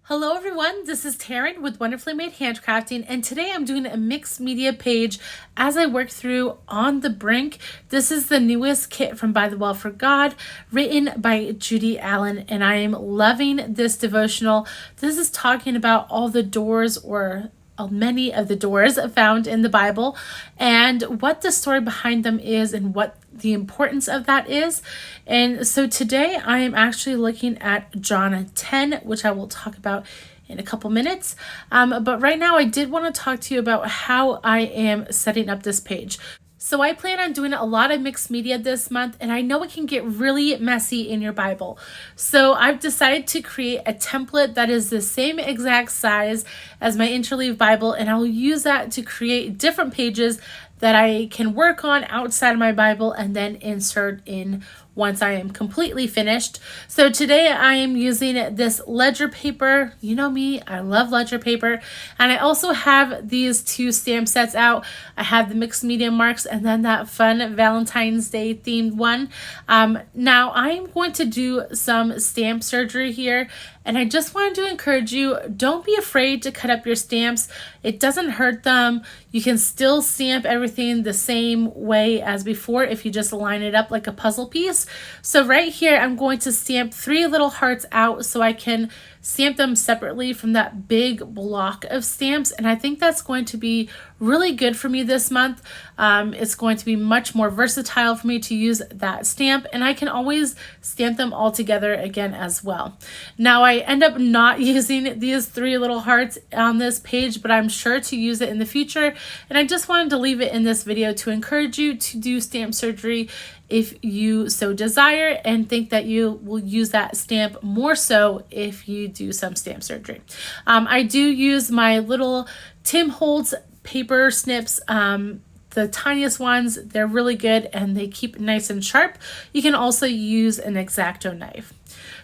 Hello everyone, this is Taryn with Wonderfully Made Handcrafting, and today I'm doing a mixed media page as I work through On the Brink. This is the newest kit from By the Well for God, written by Judy Allen, and I am loving this devotional. This is talking about all the doors, or many of the doors found in the Bible, and what the story behind them is and what the importance of that is. And so today I am actually looking at John 10, which I will talk about in a couple minutes. But right now I did want to talk to you about how I am setting up this page. So I plan on doing a lot of mixed media this month, and I know it can get really messy in your Bible. So I've decided to create a template that is the same exact size as my interleave Bible, and I'll use that to create different pages that I can work on outside of my Bible and then insert in once I am completely finished. So today I am using this ledger paper. You know me, I love ledger paper. And I also have these two stamp sets out. I have the mixed media marks and then that fun Valentine's Day themed one. Now I'm going to do some stamp surgery here. And I just wanted to encourage you, don't be afraid to cut up your stamps. It doesn't hurt them. You can still stamp everything the same way as before if you just line it up like a puzzle piece. So right here, I'm going to stamp 3 little hearts out so I can stamp them separately from that big block of stamps, and I think that's going to be really good for me this month. It's going to be much more versatile for me to use that stamp, and I can always stamp them all together again as well. Now I end up not using these 3 little hearts on this page, but I'm sure to use it in the future, and I just wanted to leave it in this video to encourage you to do stamp surgery if you so desire, and think that you will use that stamp more so if you do some stamp surgery. I do use my little Tim Holtz paper snips, the tiniest ones. They're really good and they keep nice and sharp. You can also use an X-Acto knife.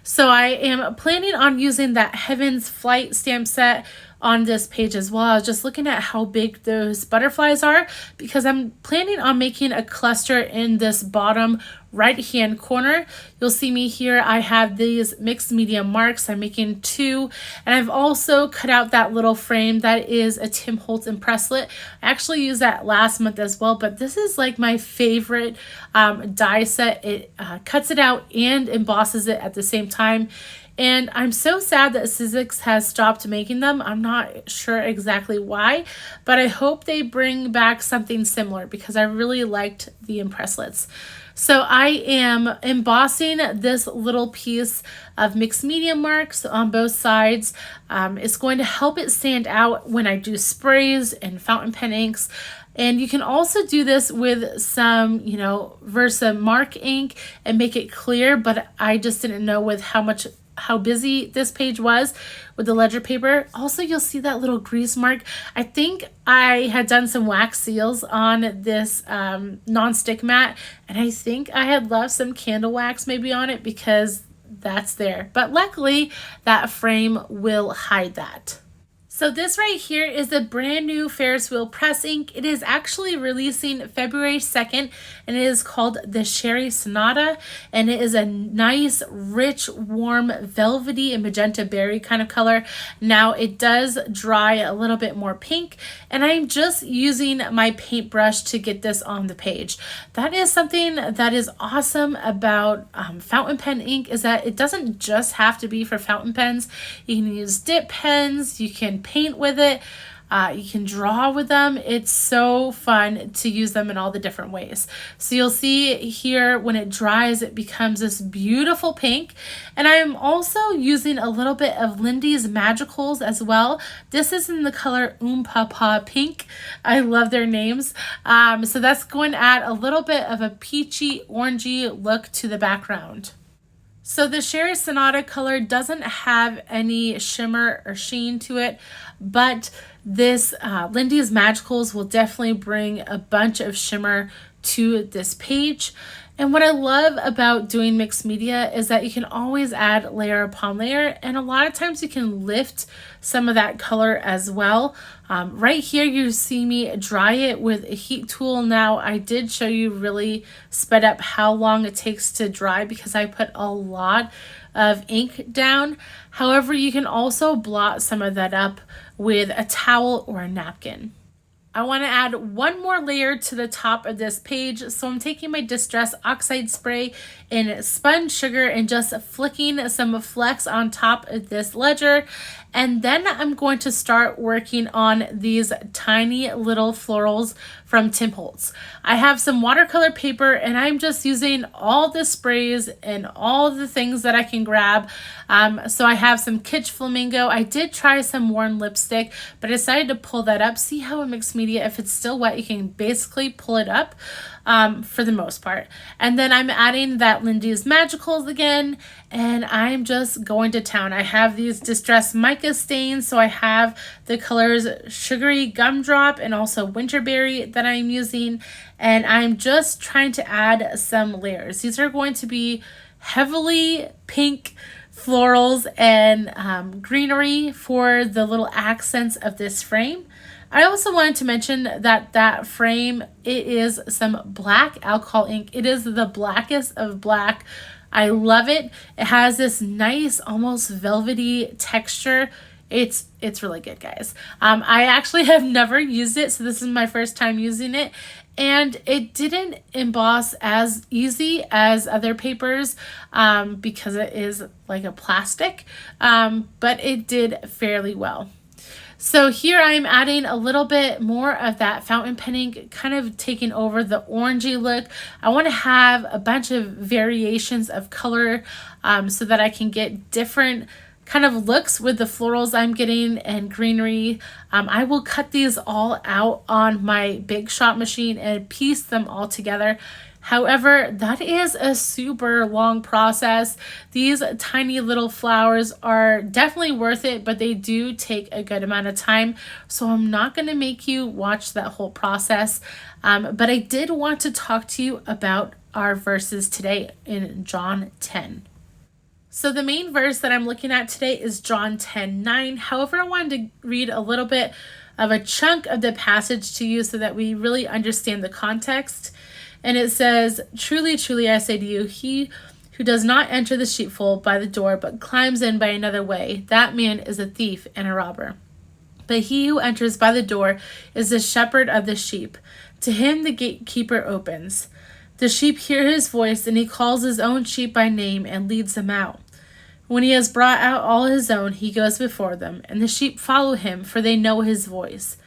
So I am planning on using that Heaven's Flight stamp set on this page as well. I was just looking at how big those butterflies are because I'm planning on making a cluster in this bottom right hand corner. You'll see me here. I have these mixed media marks. I'm making 2, and I've also cut out that little frame that is a Tim Holtz Impresslit. I actually used that last month as well, but this is like my favorite die set. It cuts it out and embosses it at the same time. And I'm so sad that Sizzix has stopped making them. I'm not sure exactly why, but I hope they bring back something similar because I really liked the Impresslits. So I am embossing this little piece of mixed media marks on both sides. It's going to help it stand out when I do sprays and fountain pen inks. And you can also do this with some, Versa Mark ink and make it clear, but I just didn't know with how busy this page was with the ledger paper. Also, you'll see that little grease mark. I think I had done some wax seals on this non-stick mat, and I think I had left some candle wax maybe on it because that's there. But luckily, that frame will hide that. So this right here is a brand new Ferris wheel press ink. It is actually releasing February 2nd, and it is called the Sherry Sonata, and it is a nice, rich, warm, velvety and magenta berry kind of color. Now it does dry a little bit more pink, and I'm just using my paintbrush to get this on the page. That is something that is awesome about fountain pen ink, is that it doesn't just have to be for fountain pens. You can use dip pens, you can paint with it, you can draw with them. It's so fun to use them in all the different ways. So you'll see here when it dries, it becomes this beautiful pink. And I am also using a little bit of Lindy's Magicals as well. This is in the color Papa Pink. I love their names. So that's going to add a little bit of a peachy, orangey look to the background. So the Sherry Sonata color doesn't have any shimmer or sheen to it, but this Lindy's Magicals will definitely bring a bunch of shimmer to this page. And what I love about doing mixed media is that you can always add layer upon layer, and a lot of times you can lift some of that color as well. Right here you see me dry it with a heat tool. Now I did show you really sped up how long it takes to dry because I put a lot of ink down. However, you can also blot some of that up with a towel or a napkin. I want to add one more layer to the top of this page. So I'm taking my Distress Oxide spray in Spun Sugar and just flicking some flecks on top of this ledger. And then I'm going to start working on these tiny little florals from Tim Holtz. I have some watercolor paper and I'm just using all the sprays and all the things that I can grab. So I have some Kitsch Flamingo. I did try some worn lipstick, but I decided to pull that up. See how in mixed media, if it's still wet, you can basically pull it up for the most part. And then I'm adding that Lindy's Magicals again, and I'm just going to town. I have these Distress Mica stains, so I have the colors Sugary Gumdrop and also Winterberry that I'm using, and I'm just trying to add some layers. These are going to be heavily pink florals and greenery for the little accents of this frame. I also wanted to mention that that frame, it is some black alcohol ink. It is the blackest of black. I love it. It has this nice, almost velvety texture. It's really good, guys. I actually have never used it, so this is my first time using it. And it didn't emboss as easy as other papers because it is like a plastic, but it did fairly well. So here I'm adding a little bit more of that fountain pen ink, kind of taking over the orangey look. I want to have a bunch of variations of color so that I can get different kind of looks with the florals I'm getting and greenery. I will cut these all out on my Big Shot machine and piece them all together. However, that is a super long process. These tiny little flowers are definitely worth it, but they do take a good amount of time. So I'm not going to make you watch that whole process. But I did want to talk to you about our verses today in John 10. So the main verse that I'm looking at today is John 10:9. However, I wanted to read a little bit of a chunk of the passage to you so that we really understand the context. And it says, "Truly, truly, I say to you, he who does not enter the sheepfold by the door, but climbs in by another way, that man is a thief and a robber. But he who enters by the door is the shepherd of the sheep. To him the gatekeeper opens. The sheep hear his voice, and he calls his own sheep by name and leads them out. When he has brought out all his own, he goes before them, and the sheep follow him, for they know his voice.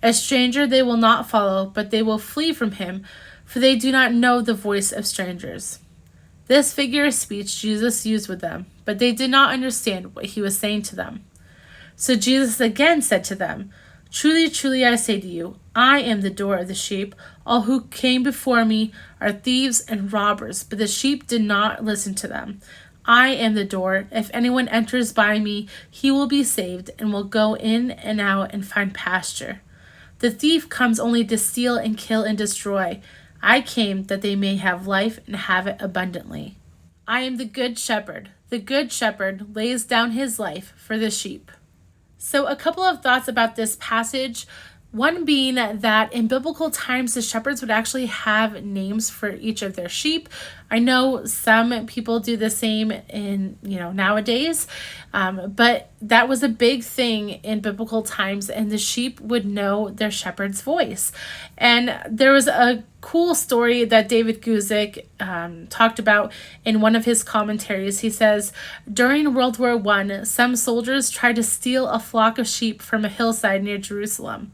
A stranger they will not follow, but they will flee from him, for they do not know the voice of strangers." This figure of speech Jesus used with them, but they did not understand what he was saying to them. So Jesus again said to them, "Truly, truly, I say to you, I am the door of the sheep. All who came before me are thieves and robbers, but the sheep did not listen to them. I am the door. If anyone enters by me, he will be saved and will go in and out and find pasture. The thief comes only to steal and kill and destroy. I came that they may have life and have it abundantly. I am the good shepherd. The good shepherd lays down his life for the sheep." So a couple of thoughts about this passage. One being that in biblical times, the shepherds would actually have names for each of their sheep. I know some people do the same in, nowadays, but that was a big thing in biblical times, and the sheep would know their shepherd's voice. And there was a cool story that David Guzik talked about in one of his commentaries. He says, during World War I, some soldiers tried to steal a flock of sheep from a hillside near Jerusalem.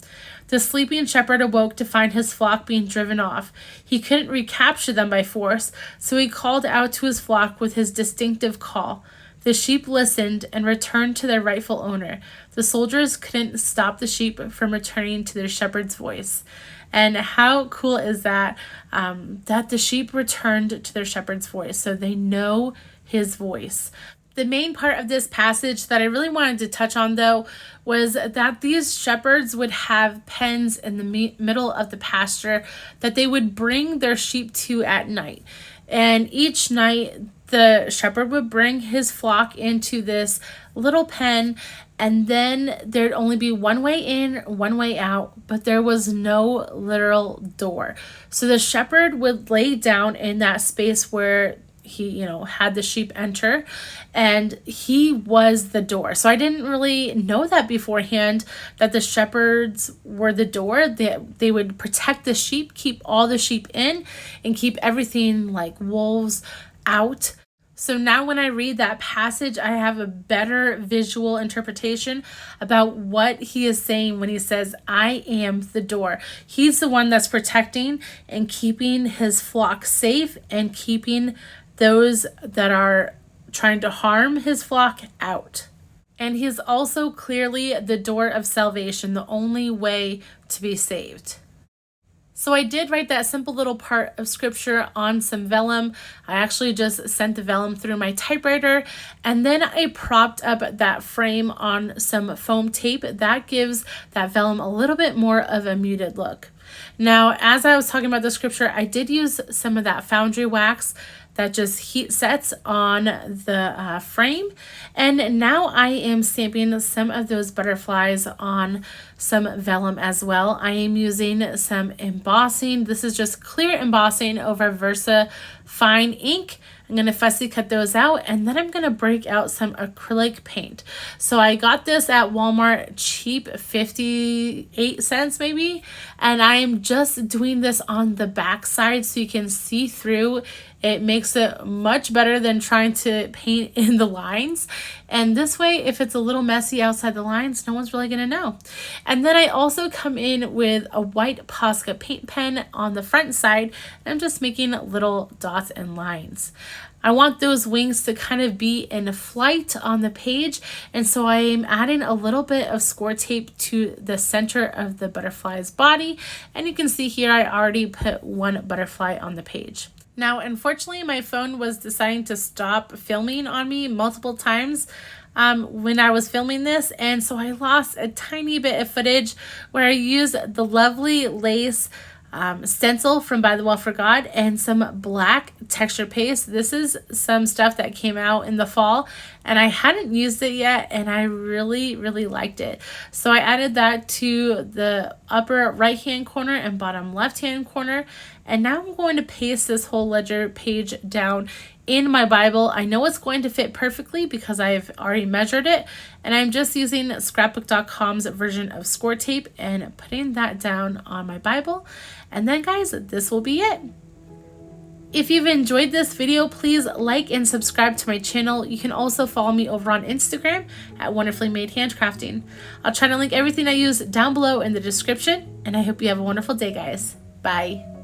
The sleeping shepherd awoke to find his flock being driven off. He couldn't recapture them by force, so he called out to his flock with his distinctive call. The sheep listened and returned to their rightful owner. The soldiers couldn't stop the sheep from returning to their shepherd's voice. And how cool is that, that the sheep returned to their shepherd's voice, so they know his voice. The main part of this passage that I really wanted to touch on, though, was that these shepherds would have pens in the middle of the pasture that they would bring their sheep to at night. And each night, the shepherd would bring his flock into this little pen, and then there'd only be one way in, one way out, but there was no literal door. So the shepherd would lay down in that space where he, had the sheep enter, and he was the door. So I didn't really know that beforehand, that the shepherds were the door. They would protect the sheep, keep all the sheep in, and keep everything like wolves out. So now when I read that passage, I have a better visual interpretation about what he is saying when he says, I am the door. He's the one that's protecting and keeping his flock safe and keeping those that are trying to harm his flock out. And he is also clearly the door of salvation, the only way to be saved. So I did write that simple little part of scripture on some vellum. I actually just sent the vellum through my typewriter, and then I propped up that frame on some foam tape. That gives that vellum a little bit more of a muted look. Now, as I was talking about the scripture, I did use some of that foundry wax that just heat sets on the frame. And now I am stamping some of those butterflies on some vellum as well. I am using some embossing. This is just clear embossing over Versa fine ink. I'm going to fussy cut those out, and then I'm going to break out some acrylic paint. So I got this at Walmart, cheap, 58 cents maybe, and I am just doing this on the back side so you can see through. It makes it much better than trying to paint in the lines. And this way, if it's a little messy outside the lines, no one's really going to know. And then I also come in with a white Posca paint pen on the front side, and I'm just making little dots and lines. I want those wings to kind of be in flight on the page, and so I am adding a little bit of score tape to the center of the butterfly's body, and you can see here I already put one butterfly on the page. Now, unfortunately, my phone was deciding to stop filming on me multiple times when I was filming this, and so I lost a tiny bit of footage where I used the lovely lace stencil from By the Well for God and some black texture paste. This is some stuff that came out in the fall, and I hadn't used it yet, and I really liked it. So I added that to the upper right hand corner and bottom left hand corner, and now I'm going to paste this whole ledger page down in my Bible. I know it's going to fit perfectly because I've already measured it, and I'm just using scrapbook.com's version of score tape and putting that down on my Bible. And then guys, this will be it. If you've enjoyed this video, please like and subscribe to my channel. You can also follow me over on Instagram at Wonderfully Made Handcrafting. I'll try to link everything I use down below in the description, and I hope you have a wonderful day, guys. Bye.